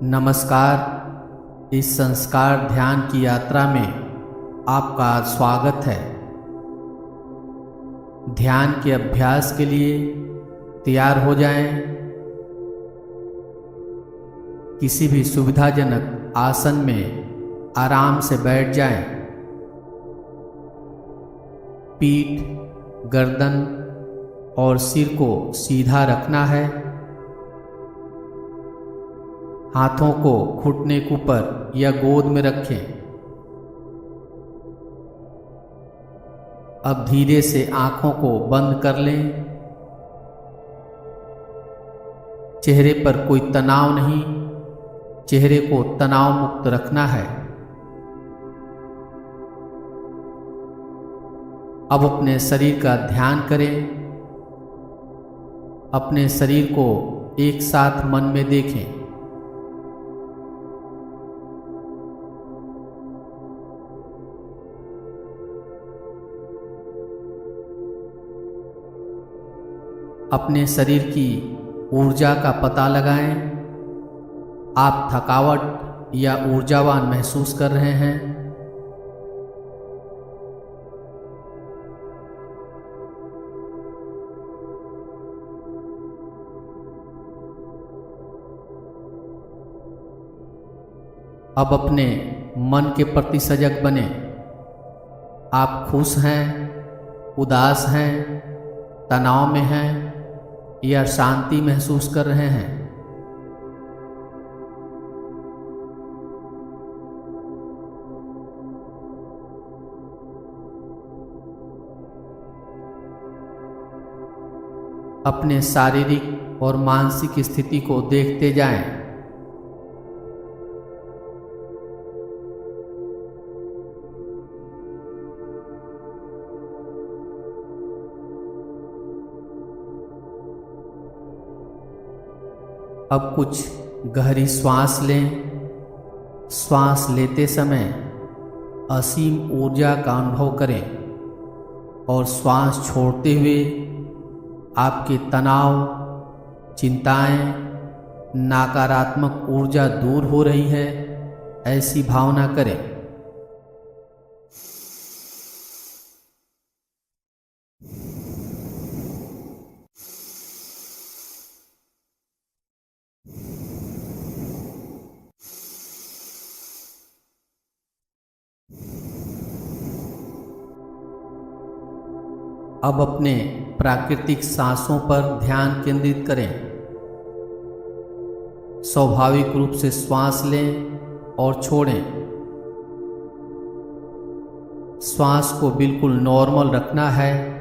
नमस्कार। इस संस्कार ध्यान की यात्रा में आपका स्वागत है। ध्यान के अभ्यास के लिए तैयार हो जाएं। किसी भी सुविधाजनक आसन में आराम से बैठ जाएं। पीठ, गर्दन और सिर को सीधा रखना है। हाथों को घुटने के ऊपर या गोद में रखें। अब धीरे से आंखों को बंद कर लें। चेहरे पर कोई तनाव नहीं, चेहरे को तनाव मुक्त रखना है। अब अपने शरीर का ध्यान करें। अपने शरीर को एक साथ मन में देखें। अपने शरीर की ऊर्जा का पता लगाएं। आप थकावट या ऊर्जावान महसूस कर रहे हैं? अब अपने मन के प्रति सजग बने। आप खुश हैं, उदास हैं, तनाव में हैं या शांति महसूस कर रहे हैं? अपने शारीरिक और मानसिक स्थिति को देखते जाएं। अब कुछ गहरी श्वास लें। श्वास लेते समय असीम ऊर्जा का अनुभव करें और श्वास छोड़ते हुए आपके तनाव, चिंताएं, नकारात्मक ऊर्जा दूर हो रही है, ऐसी भावना करें। अब अपने प्राकृतिक सांसों पर ध्यान केंद्रित करें। स्वाभाविक रूप से श्वास लें और छोड़ें। श्वास को बिल्कुल नॉर्मल रखना है।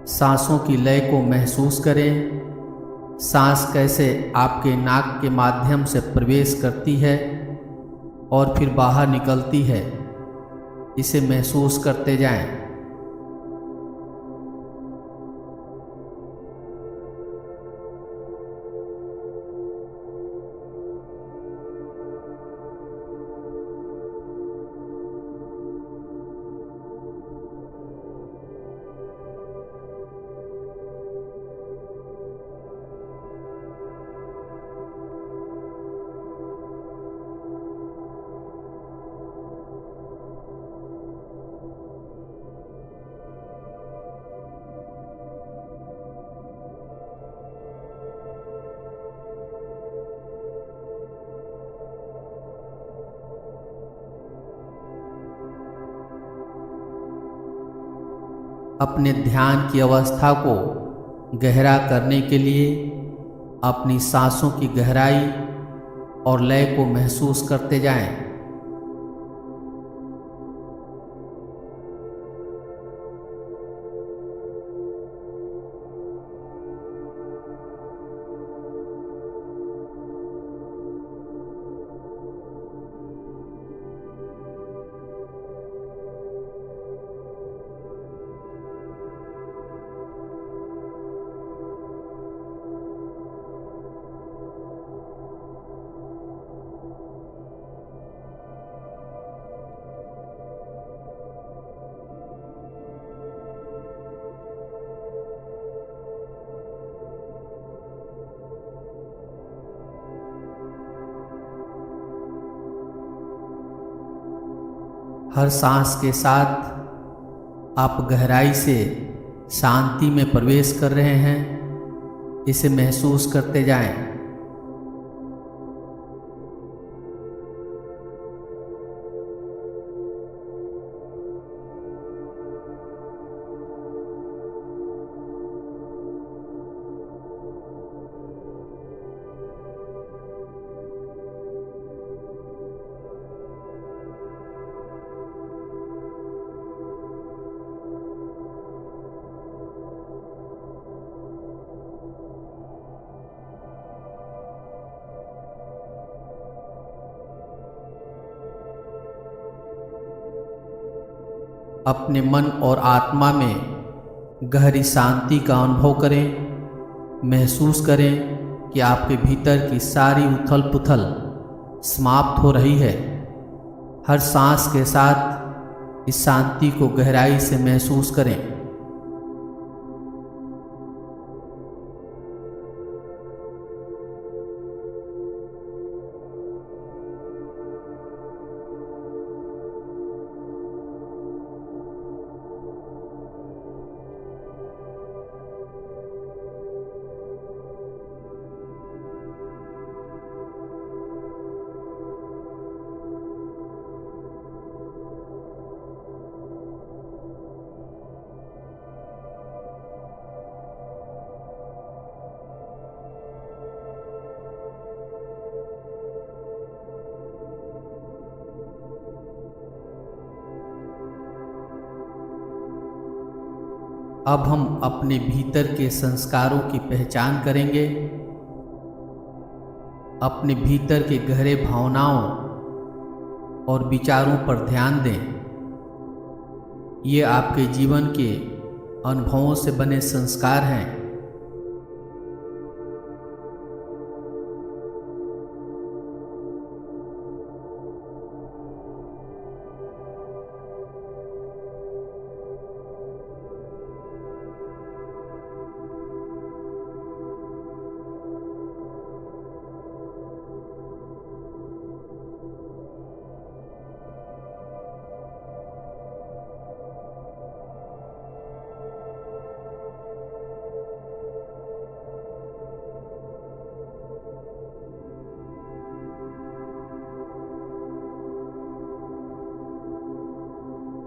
सांसों की लय को महसूस करें। सांस कैसे आपके नाक के माध्यम से प्रवेश करती है और फिर बाहर निकलती है, इसे महसूस करते जाएं। अपने ध्यान की अवस्था को गहरा करने के लिए अपनी सांसों की गहराई और लय को महसूस करते जाएं। हर सांस के साथ आप गहराई से शांति में प्रवेश कर रहे हैं। इसे महसूस करते जाएं। अपने मन और आत्मा में गहरी शांति का अनुभव करें। महसूस करें कि आपके भीतर की सारी उथल पुथल समाप्त हो रही है। हर सांस के साथ इस शांति को गहराई से महसूस करें। अब हम अपने भीतर के संस्कारों की पहचान करेंगे। अपने भीतर के गहरे भावनाओं और विचारों पर ध्यान दें। ये आपके जीवन के अनुभवों से बने संस्कार हैं।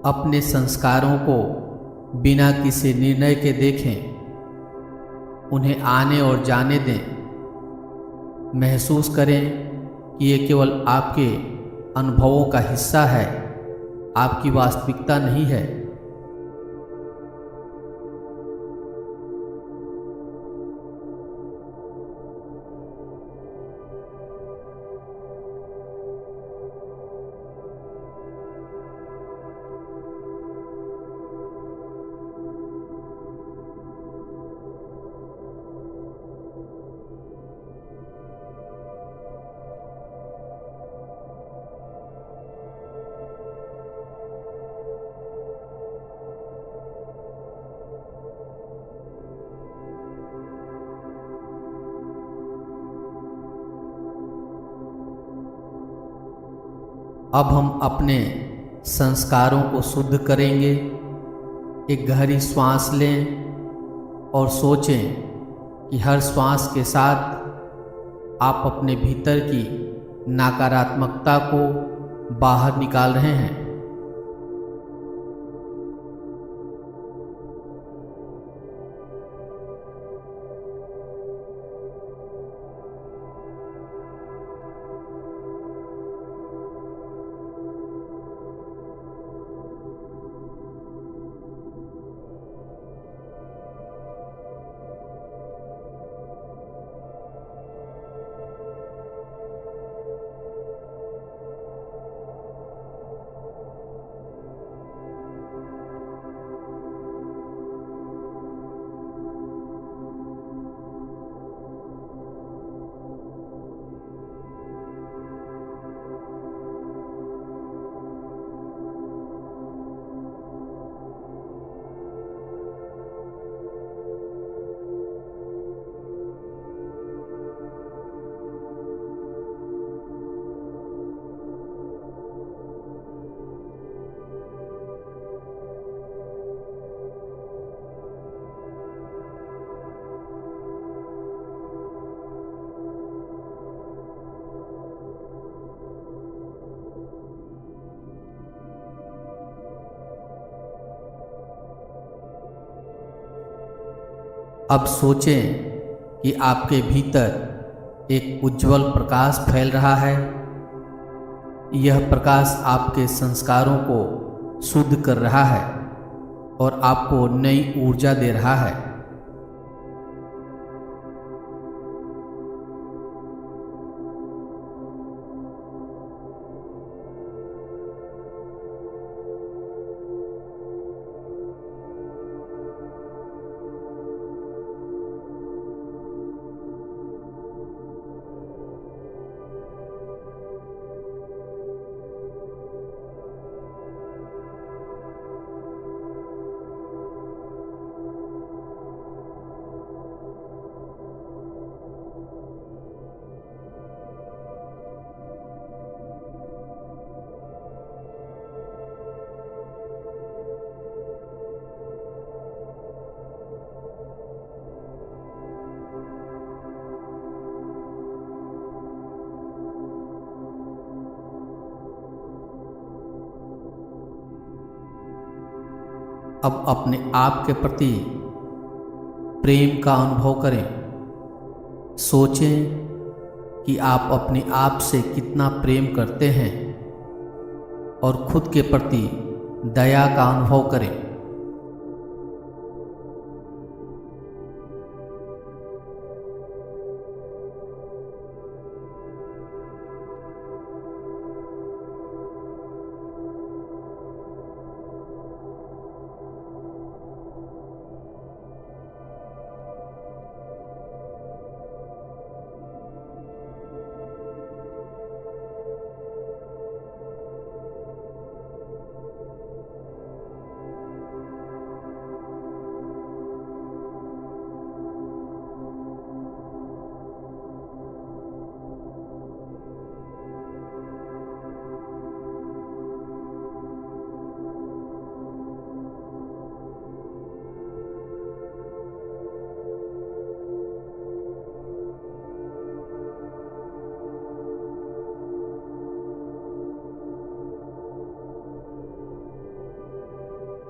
अपने संस्कारों को बिना किसी निर्णय के देखें। उन्हें आने और जाने दें। महसूस करें कि ये केवल आपके अनुभवों का हिस्सा है, आपकी वास्तविकता नहीं है। अब हम अपने संस्कारों को शुद्ध करेंगे। एक गहरी श्वास लें और सोचें कि हर श्वास के साथ आप अपने भीतर की नकारात्मकता को बाहर निकाल रहे हैं। अब सोचें कि आपके भीतर एक उज्जवल प्रकाश फैल रहा है। यह प्रकाश आपके संस्कारों को शुद्ध कर रहा है और आपको नई ऊर्जा दे रहा है। अब अपने आप के प्रति प्रेम का अनुभव करें। सोचें कि आप अपने आप से कितना प्रेम करते हैं और खुद के प्रति दया का अनुभव करें।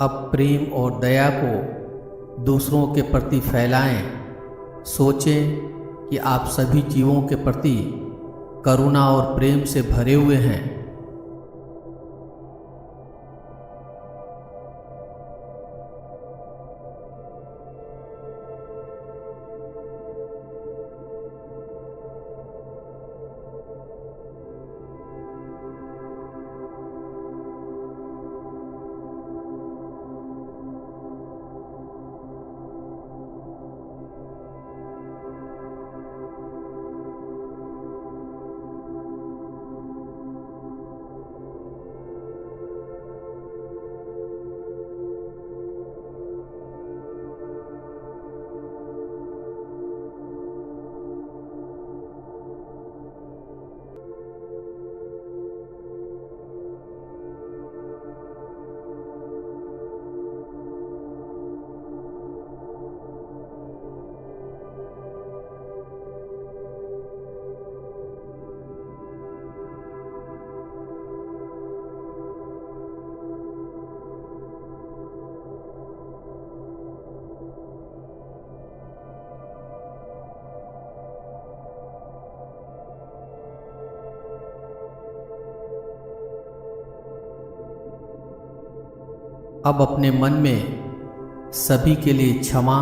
अब प्रेम और दया को दूसरों के प्रति फैलाएं। सोचें कि आप सभी जीवों के प्रति करुणा और प्रेम से भरे हुए हैं। अब अपने मन में सभी के लिए क्षमा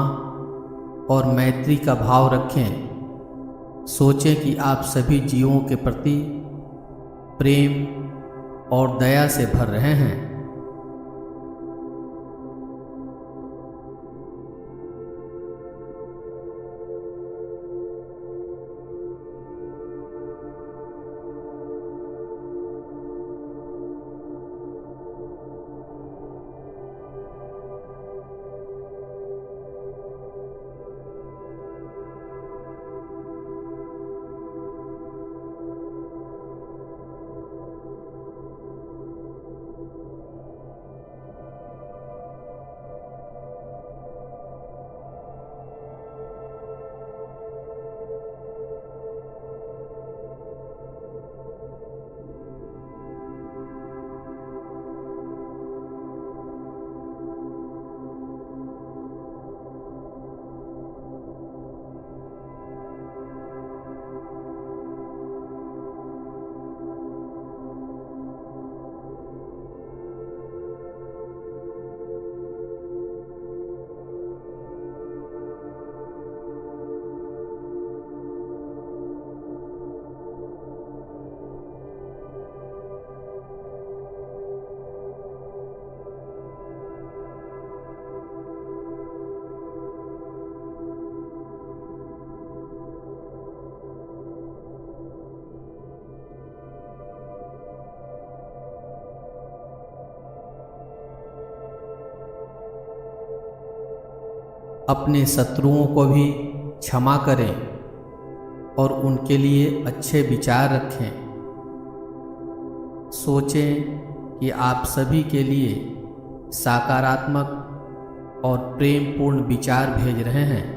और मैत्री का भाव रखें। सोचें कि आप सभी जीवों के प्रति प्रेम और दया से भर रहे हैं। अपने शत्रुओं को भी क्षमा करें और उनके लिए अच्छे विचार रखें। सोचें कि आप सभी के लिए सकारात्मक और प्रेमपूर्ण विचार भेज रहे हैं।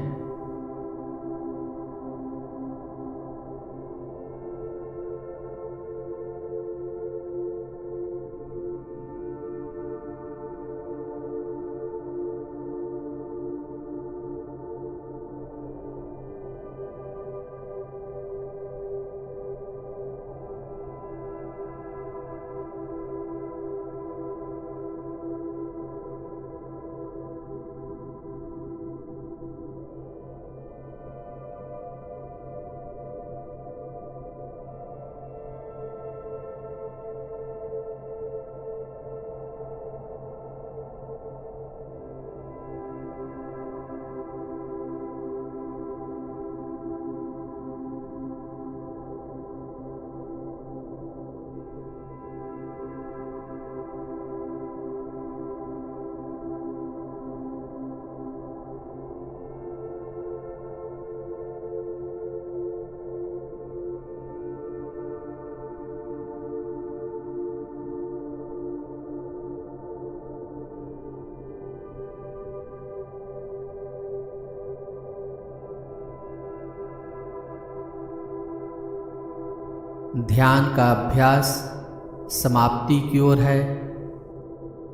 ध्यान का अभ्यास समाप्ति की ओर है।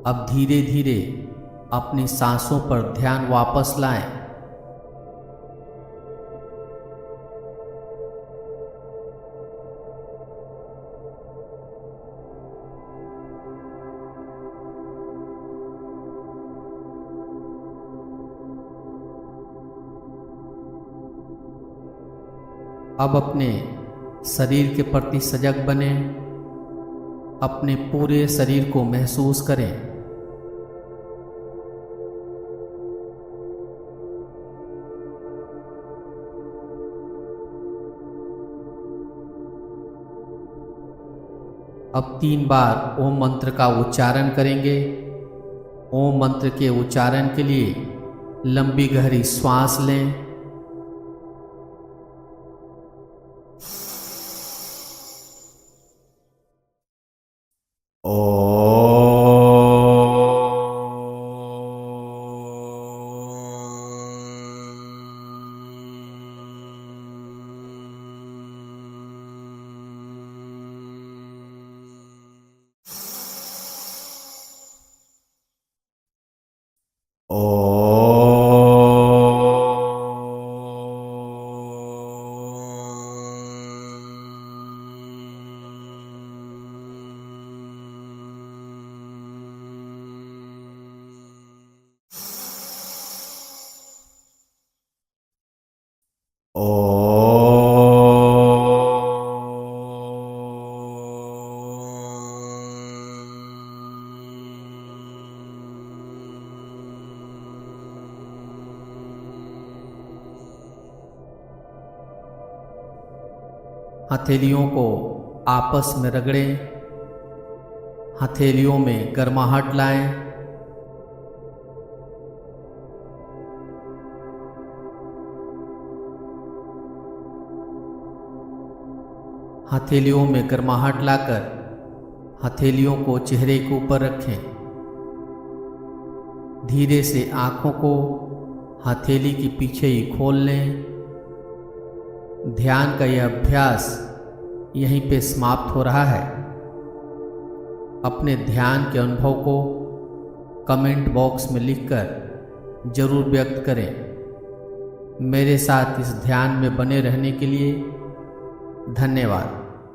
अब धीरे धीरे अपनी सांसों पर ध्यान वापस लाएं। अब अपने शरीर के प्रति सजग बने। अपने पूरे शरीर को महसूस करें। अब 3 बार ओम मंत्र का उच्चारण करेंगे। ओम मंत्र के उच्चारण के लिए लंबी गहरी श्वास लें। हथेलियों को आपस में रगड़ें। हथेलियों में गर्माहट लाएं। हथेलियों में गर्माहट लाकर हथेलियों को चेहरे के ऊपर रखें। धीरे से आंखों को हथेली के पीछे ही खोल लें। ध्यान का यह अभ्यास यहीं पे समाप्त हो रहा है। अपने ध्यान के अनुभव को कमेंट बॉक्स में लिखकर जरूर व्यक्त करें। मेरे साथ इस ध्यान में बने रहने के लिए धन्यवाद।